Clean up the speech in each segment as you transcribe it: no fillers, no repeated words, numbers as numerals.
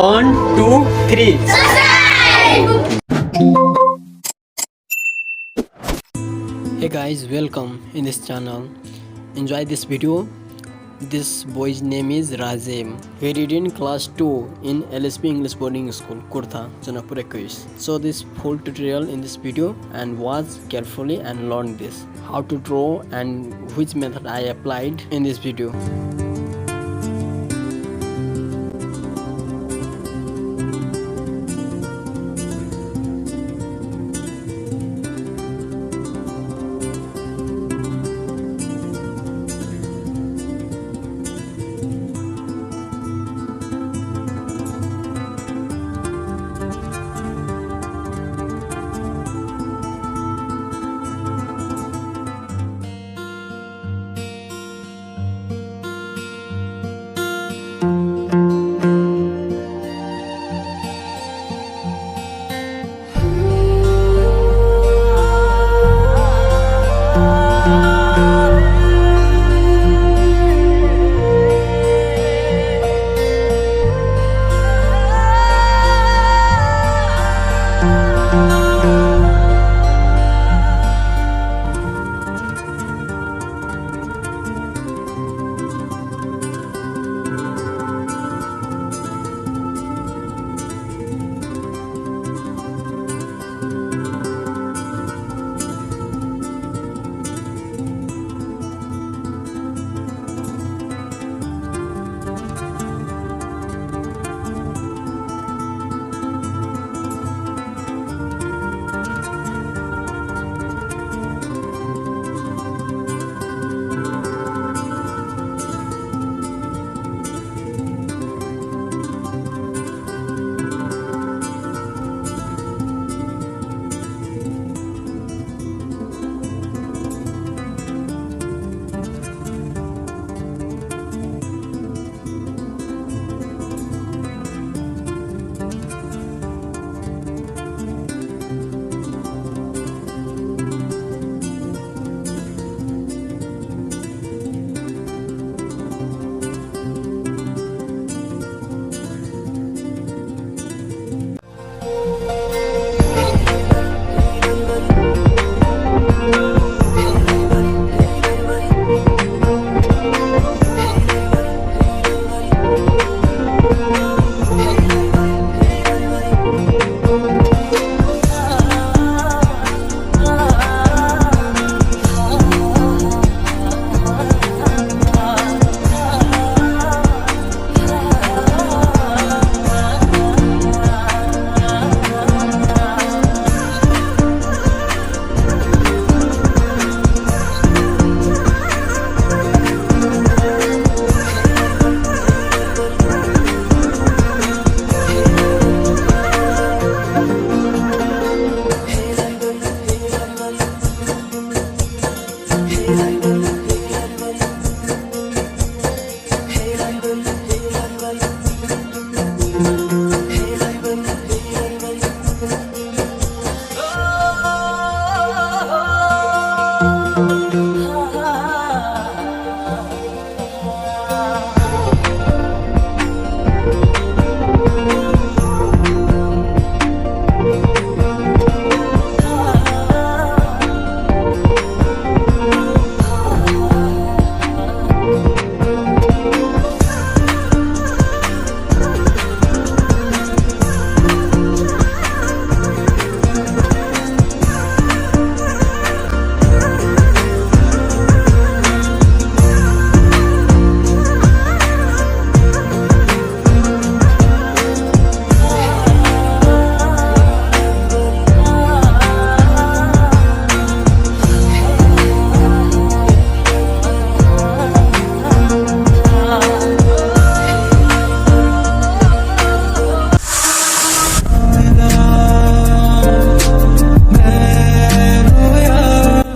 1, 2, 3. Hey guys, welcome in this channel. Enjoy this video. This boy's name is Razim. He read in class 2 in LSP English boarding school, Kurtha, Janapur 21. So this full tutorial in this video and watch carefully and learn this. How to draw and which method I applied in this video.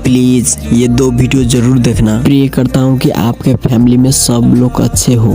Please ये 2 video जरूर देखना। Pray करता हूँ कि आपके family में सब लोग अच्छे हो।